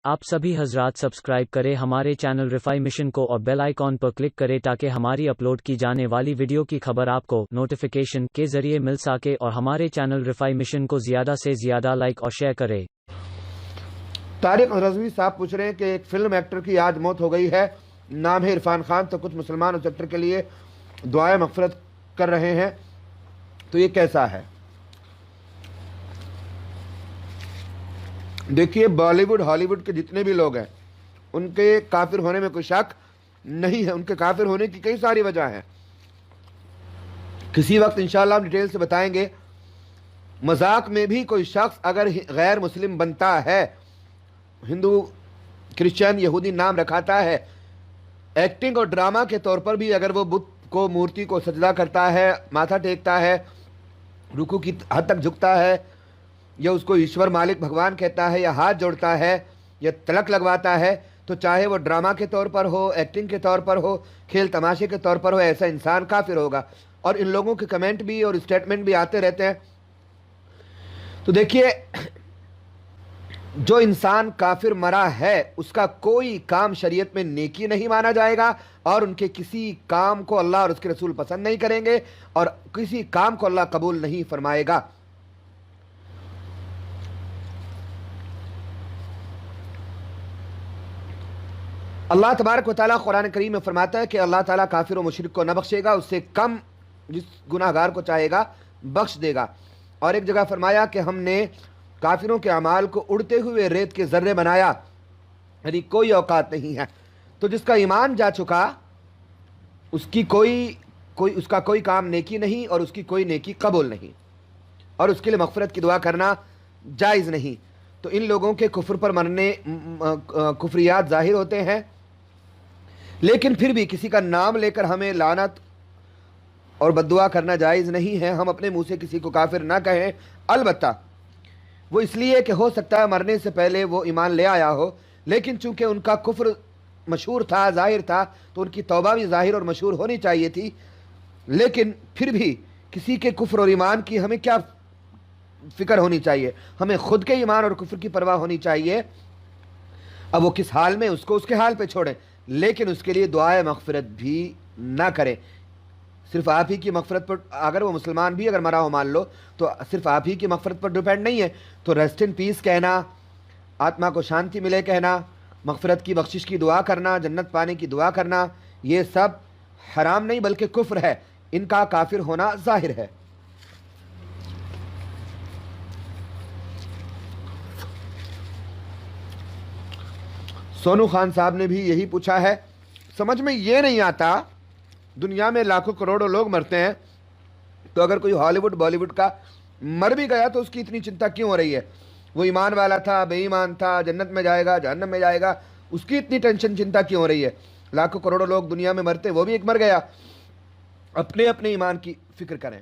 आप सभी हजरात सब्सक्राइब करें हमारे चैनल रिफाई मिशन को और बेल आइकॉन पर क्लिक करें ताकि हमारी अपलोड की जाने वाली वीडियो की खबर आपको नोटिफिकेशन के जरिए मिल सके और हमारे चैनल रिफाई मिशन को ज़्यादा से ज़्यादा लाइक और शेयर करें। तारिक रज़वी साहब पूछ रहे हैं कि एक फिल्म एक्टर की आज मौत हो गई है, नाम है इरफान खान, तो कुछ मुसलमान उस एक्टर के लिए दुआए मग़फ़िरत कर रहे हैं, तो ये कैसा है? देखिए, बॉलीवुड हॉलीवुड के जितने भी लोग हैं उनके काफिर होने में कोई शक नहीं है। उनके काफिर होने की कई सारी वजह हैं, किसी वक्त इंशाअल्लाह हम डिटेल से बताएंगे। मजाक में भी कोई शख्स अगर गैर मुस्लिम बनता है, हिंदू क्रिश्चियन यहूदी नाम रखाता है, एक्टिंग और ड्रामा के तौर पर भी अगर वो बुत को मूर्ति को सजदा करता है, माथा टेकता है, रुकू की हद तक झुकता है, या उसको ईश्वर मालिक भगवान कहता है, या हाथ जोड़ता है, या तलक लगवाता है, तो चाहे वो ड्रामा के तौर पर हो, एक्टिंग के तौर पर हो, खेल तमाशे के तौर पर हो, ऐसा इंसान काफिर होगा। और इन लोगों के कमेंट भी और स्टेटमेंट भी आते रहते हैं। तो देखिए, जो इंसान काफिर मरा है उसका कोई काम शरीयत में नेकी नहीं माना जाएगा, और उनके किसी काम को अल्लाह और उसके रसूल पसंद नहीं करेंगे, और किसी काम को अल्लाह कबूल नहीं फरमाएगा। अल्लाह तबारक व तआला कुरान करीम में फरमाता है कि अल्लाह ताला काफिर और मुशरिक को न बख्शेगा, उससे कम जिस गुनाहगार को चाहेगा बख्श देगा। और एक जगह फरमाया कि हमने काफिरों के अमाल को उड़ते हुए रेत के जर्रे बनाया, यानी कोई औकात नहीं है। तो जिसका ईमान जा चुका उसकी उसका कोई काम नेकी नहीं, और उसकी कोई नेकी कबूल नहीं, और उसके लिए मग़फ़िरत की दुआ करना जायज़ नहीं। तो इन लोगों के कुफ्र पर मरने कुफ्रियात ज़ाहिर होते हैं, लेकिन फिर भी किसी का नाम लेकर हमें लानत और बद्दुआ करना जायज़ नहीं है। हम अपने मुंह से किसी को काफिर ना कहें, अलबत्ता वो इसलिए कि हो सकता है मरने से पहले वो ईमान ले आया हो, लेकिन चूंकि उनका कुफ्र मशहूर था, ज़ाहिर था, तो उनकी तौबा भी ज़ाहिर और मशहूर होनी चाहिए थी। लेकिन फिर भी किसी के कुफ्र और ईमान की हमें क्या फ़िक्र होनी चाहिए? हमें ख़ुद के ईमान और कुफ्र की परवाह होनी चाहिए। अब वो किस हाल में, उसको उसके हाल पे छोड़ें, लेकिन उसके लिए दुआए मग़फ़िरत भी ना करें। सिर्फ आप ही की मग़फ़िरत पर, अगर वो मुसलमान भी अगर मरा हो मान लो, तो सिर्फ आप ही की मग़फ़िरत पर डिपेंड नहीं है। तो रेस्ट इन पीस कहना, आत्मा को शांति मिले कहना, मग़फ़िरत की बख्शिश की दुआ करना, जन्नत पाने की दुआ करना, ये सब हराम नहीं बल्कि कुफ्र है। इनका काफिर होना ज़ाहिर है। सोनू खान साहब ने भी यही पूछा है। समझ में ये नहीं आता, दुनिया में लाखों करोड़ों लोग मरते हैं, तो अगर कोई हॉलीवुड बॉलीवुड का मर भी गया तो उसकी इतनी चिंता क्यों हो रही है? वो ईमान वाला था, बेईमान था, जन्नत में जाएगा, जहन्नम में जाएगा, उसकी इतनी टेंशन चिंता क्यों हो रही है? लाखों करोड़ों लोग दुनिया में मरते, वो भी एक मर गया। अपने अपने ईमान की फिक्र करें।